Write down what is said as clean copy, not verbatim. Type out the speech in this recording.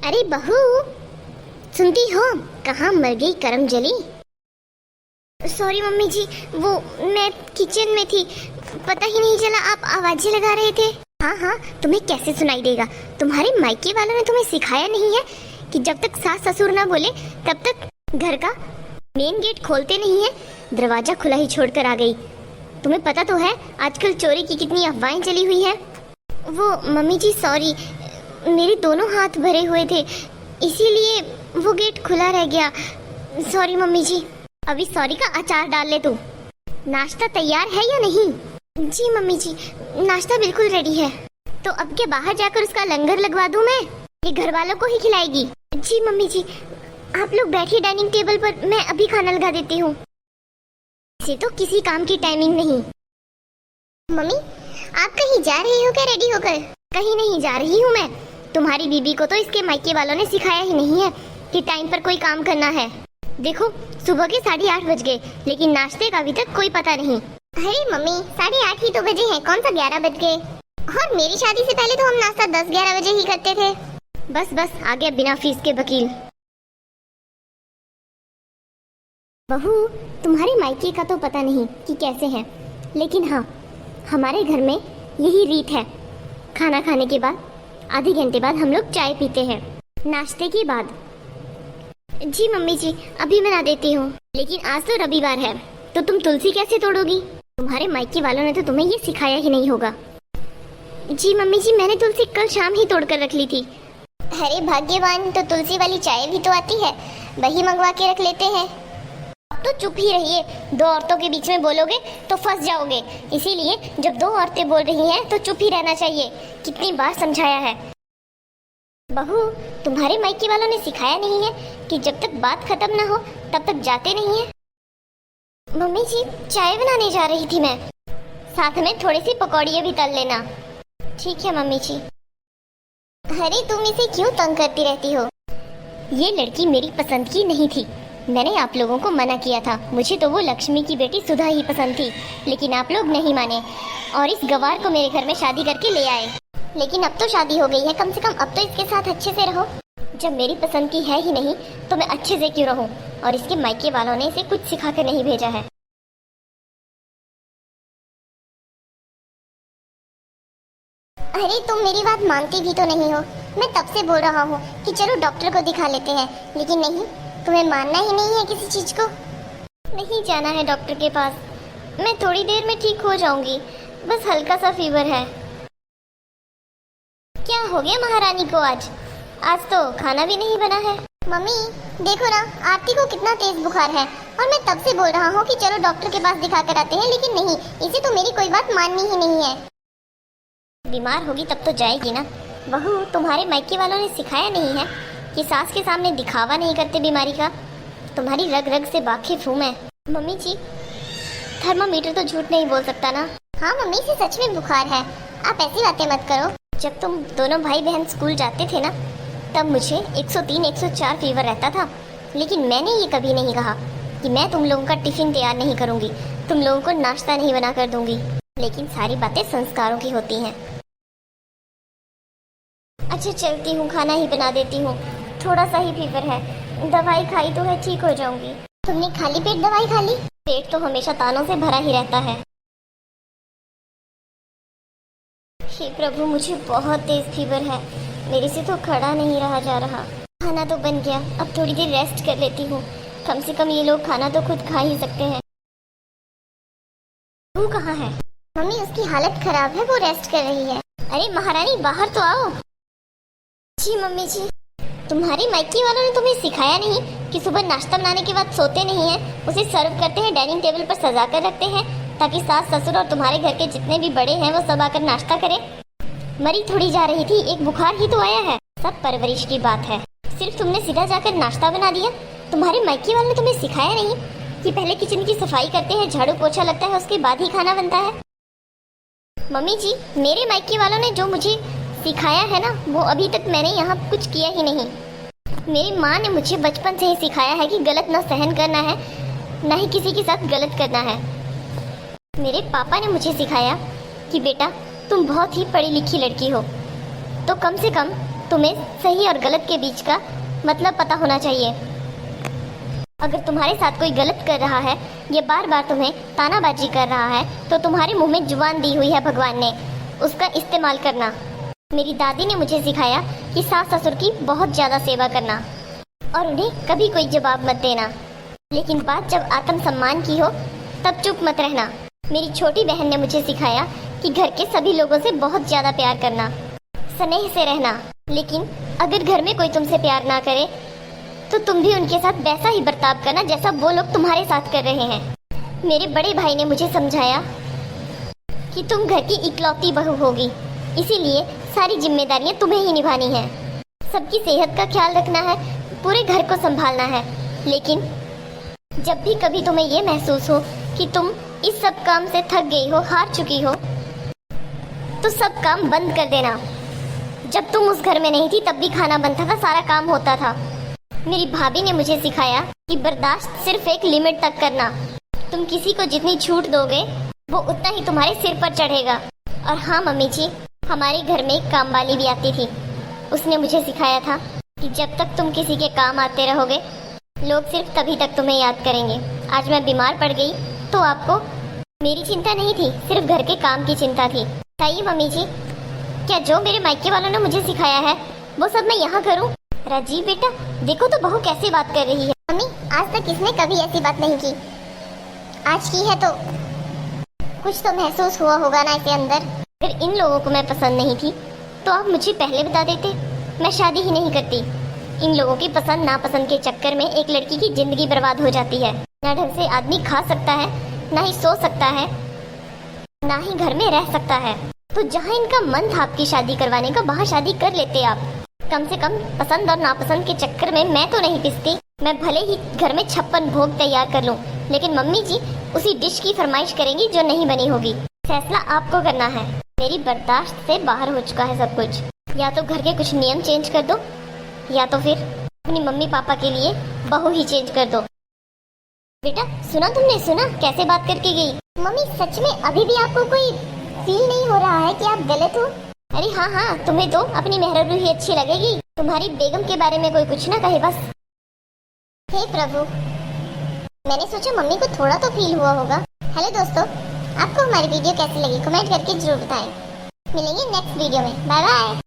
अरे बहू, सुनती हो? कहाँ मर गई करमजली? सॉरी मम्मी जी, वो मैं किचन में थी, पता ही नहीं चला आप आवाजें लगा रहे थे। हाँ हाँ, तुम्हें कैसे सुनाई देगा? तुम्हारे मायके वालों ने तुम्हें सिखाया नहीं है कि जब तक सास ससुर ना बोले तब तक घर का मेन गेट खोलते नहीं है। दरवाजा खुला ही छोड़कर आ गई। तुम्हें पता तो है आजकल चोरी की कितनी अफवाहें चली हुई है। वो मम्मी जी सॉरी, मेरे दोनों हाथ भरे हुए थे इसीलिए वो गेट खुला रह गया। सॉरी मम्मी जी। अभी सॉरी का अचार डाल ले तू। नाश्ता तैयार है या नहीं? जी मम्मी जी, नाश्ता बिल्कुल रेडी है। तो अब के बाहर जाकर उसका लंगर लगवा दूं मैं? ये घर वालों को ही खिलाएगी? जी मम्मी जी, आप लोग बैठिए डाइनिंग टेबल पर, मैं अभी खाना लगा देती हूँ। इसे तो किसी काम की टाइमिंग नहीं। मम्मी, आप कहीं जा रही हो क्या रेडी होकर? कहीं नहीं जा रही हूँ मैं। तुम्हारी बीबी को तो इसके मायके वालों ने सिखाया ही नहीं है कि टाइम पर कोई काम करना है। देखो सुबह के 8:30 बज गए लेकिन नाश्ते का अभी तक कोई पता नहीं। अरे मम्मी, 8:30 ही तो बजे हैं, कौन सा 11 बज गए? और मेरी शादी से पहले तो हम नाश्ता 10-11 बजे ही करते थे। बस बस, आ गया बिना फीस के वकील। बहू, तुम्हारे मायके का तो पता नहीं कि कैसे हैं, लेकिन हाँ, हमारे घर में यही रीत है। खाना खाने के बाद आधे घंटे बाद हम लोग चाय पीते हैं, नाश्ते के बाद। जी मम्मी जी, अभी बना देती हूँ। लेकिन आज तो रविवार है, तो तुम तुलसी कैसे तोड़ोगी? तुम्हारे मायके वालों ने तो तुम्हें ये सिखाया ही नहीं होगा। जी मम्मी जी, मैंने तुलसी कल शाम ही तोड़ कर रख ली थी। अरे भाग्यवान, तो तुलसी वाली चाय भी तो आती है, वही मंगवा के रख लेते हैं। अब तो चुप ही रहिए, दो औरतों के बीच में बोलोगे तो फंस जाओगे। इसीलिए जब दो औरतें बोल रही हैं तो चुप ही रहना चाहिए। कितनी बार समझाया है। बहू, तुम्हारे मायके वालों ने सिखाया नहीं है कि जब तक बात खत्म ना हो तब तक जाते नहीं है। मम्मी जी, चाय बनाने जा रही थी मैं, साथ में थोड़ी सी पकौड़ियाँ भी तल लेना। ठीक है मम्मी जी। अरे तुम इसे क्यों तंग करती रहती हो? ये लड़की मेरी पसंद की नहीं थी, मैंने आप लोगों को मना किया था। मुझे तो वो लक्ष्मी की बेटी सुधा ही पसंद थी, लेकिन आप लोग नहीं माने और इस गवार को मेरे घर में शादी करके ले आए। लेकिन अब तो शादी हो गई है, कम से कम अब तो इसके साथ अच्छे से रहो। जब मेरी पसंद की है ही नहीं तो मैं अच्छे से क्यों रहूं? और इसके मायके वालों ने इसे कुछ सिखा कर नहीं भेजा है। अरे तुम मेरी बात मानती भी तो नहीं हो। मैं तब से बोल रहा हूँ कि चलो डॉक्टर को दिखा लेते हैं, लेकिन नहीं, तुम्हें मानना ही नहीं है किसी चीज को। नहीं जाना है डॉक्टर के पास, मैं थोड़ी देर में ठीक हो जाऊंगी, बस हल्का सा फीवर है। क्या हो गया महारानी को आज? आज तो खाना भी नहीं बना है। मम्मी देखो ना, आरती को कितना तेज बुखार है और मैं तब से बोल रहा हूँ कि चलो डॉक्टर के पास दिखा कर आते हैं, लेकिन नहीं, इसे तो मेरी कोई बात माननी ही नहीं है। बीमार होगी तब तो जाएगी ना। बहू, तुम्हारे मायके वालों ने सिखाया नहीं है कि सास के सामने दिखावा नहीं करते बीमारी का। तुम्हारी रग रग से वाकिफ हूँ मैं। मम्मी जी, थर्मामीटर तो झूठ नहीं बोल सकता ना। हाँ मम्मी, से सच में बुखार है, आप ऐसी बातें मत करो। जब तुम दोनों भाई बहन स्कूल जाते थे ना, तब मुझे 103-104 फीवर रहता था, लेकिन मैंने ये कभी नहीं कहा कि मैं तुम लोगों का टिफिन तैयार नहीं करूँगी, तुम लोगों को नाश्ता नहीं बना कर दूंगी। लेकिन सारी बातें संस्कारों की होती हैं। अच्छा चलती हूँ, खाना ही बना देती हूँ। थोड़ा सा ही फीवर है, दवाई खाई तो है, ठीक हो जाऊंगी। तुमने खाली पेट दवाई खा ली? पेट तो हमेशा तानों से भरा ही रहता है। हे प्रभु, मुझे बहुत तेज फीवर है, मेरे से तो खड़ा नहीं रहा जा रहा। खाना तो बन गया, अब थोड़ी देर रेस्ट कर लेती हूँ, कम से कम ये लोग खाना तो खुद खा ही सकते हैं। तू कहाँ है? मम्मी, उसकी हालत खराब है, वो रेस्ट कर रही है। अरे महारानी, बाहर तो आओ। जी मम्मी जी। तुम्हारे मायके वालों ने तुम्हें सिखाया नहीं कि सुबह नाश्ता बनाने के बाद सोते नहीं हैं, उसे सर्व करते हैं, डाइनिंग टेबल पर सजा कर रखते हैं ताकि सास ससुर और तुम्हारे घर के जितने भी बड़े हैं वो सब आकर नाश्ता करें। मरी थोड़ी जा रही थी, एक बुखार ही तो आया है। सब परवरिश की बात है, सिर्फ तुमने सीधा जाकर नाश्ता बना दिया। तुम्हारे मायके वालों ने तुम्हें सिखाया नहीं कि पहले किचन की सफाई करते हैं, झाड़ू पोछा लगता है, उसके बाद ही खाना बनता है। मम्मी जी, मेरे मायके वालों ने जो मुझे सिखाया है ना, वो अभी तक मैंने यहाँ कुछ किया ही नहीं। मेरी माँ ने मुझे बचपन से ही सिखाया है कि गलत ना सहन करना है, ना ही किसी के साथ गलत करना है। मेरे पापा ने मुझे सिखाया कि बेटा तुम बहुत ही पढ़ी लिखी लड़की हो, तो कम से कम तुम्हें सही और गलत के बीच का मतलब पता होना चाहिए। अगर तुम्हारे साथ कोई गलत कर रहा है, ये बार बार तुम्हें तानाबाजी कर रहा है, तो तुम्हारे मुंह में जुबान दी हुई है भगवान ने, उसका इस्तेमाल करना। मेरी दादी ने मुझे सिखाया कि सास ससुर की बहुत ज़्यादा सेवा करना और उन्हें कभी कोई जवाब मत देना, लेकिन बात जब आत्मसम्मान की हो तब चुप मत रहना। मेरी छोटी बहन ने मुझे सिखाया कि घर के सभी लोगों से बहुत ज़्यादा प्यार करना, स्नेह से रहना, लेकिन अगर घर में कोई तुमसे प्यार ना करे तो तुम भी उनके साथ वैसा ही बर्ताव करना जैसा वो लोग तुम्हारे साथ कर रहे हैं। मेरे बड़े भाई ने मुझे समझाया कि तुम घर की इकलौती बहू होगी, इसीलिए सारी जिम्मेदारियां तुम्हें ही निभानी है। सबकी सेहत का ख्याल रखना है, पूरे घर को संभालना है, लेकिन जब भी कभी तुम्हें ये महसूस हो कि तुम इस सब काम से थक गई हो, हार चुकी हो, तो सब काम बंद कर देना। जब तुम उस घर में नहीं थी तब भी खाना बनता था, सारा काम होता था। मेरी भाभी ने मुझे सिखाया कि बर्दाश्त सिर्फ एक लिमिट तक करना। तुम किसी को जितनी छूट दोगे वो उतना ही तुम्हारे सिर पर चढ़ेगा। और हाँ मम्मी जी, हमारे घर में एक काम वाली भी आती थी, उसने मुझे सिखाया था कि जब तक तुम किसी के काम आते रहोगे लोग सिर्फ तभी तक तुम्हें याद करेंगे। आज मैं बीमार पड़ गई तो आपको मेरी चिंता नहीं थी, सिर्फ घर के काम की चिंता थी। सही मम्मी जी, क्या जो मेरे मायके वालों ने मुझे सिखाया है वो सब मैं यहाँ करूँ? राजीव बेटा देखो तो बहू कैसे बात कर रही है। मम्मी आज तक किसने कभी ऐसी बात नहीं की, आज की है तो कुछ तो महसूस हुआ होगा ना इसे अंदर। अगर इन लोगों को मैं पसंद नहीं थी तो आप मुझे पहले बता देते, मैं शादी ही नहीं करती। इन लोगों की पसंद नापसंद के चक्कर में एक लड़की की जिंदगी बर्बाद हो जाती है। ना ढंग से आदमी खा सकता है, ना ही सो सकता है, ना ही घर में रह सकता है। तो जहाँ इनका मन था आपकी शादी करवाने का, वहाँ शादी कर लेते आप। कम से कम पसंद और नापसंद के चक्कर में मैं तो नहीं पिसती। मैं भले ही घर में 56 भोग तैयार कर लूँ, लेकिन मम्मी जी उसी डिश की फरमाइश करेंगी जो नहीं बनी होगी। फैसला आपको करना है। मेरी बर्दाश्त से बाहर हो चुका है सब कुछ। या तो घर के कुछ नियम चेंज कर दो, या तो फिर अपनी मम्मी पापा के लिए बहू ही चेंज कर दो। बेटा सुना, तुमने सुना कैसे बात करके गई? मम्मी सच में अभी भी आपको कोई फील नहीं हो रहा है कि आप गलत हो? अरे हाँ हाँ, तुम्हें तो अपनी मेहररू ही अच्छी लगेगी, तुम्हारी बेगम के बारे में कोई कुछ ना कहे बस। हे प्रभु, मैंने सोचा मम्मी को थोड़ा तो फील हुआ होगा। हेलो दोस्तों, आपको हमारी वीडियो कैसी लगी कमेंट करके जरूर बताएं। मिलेंगे नेक्स्ट वीडियो में, बाय बाय।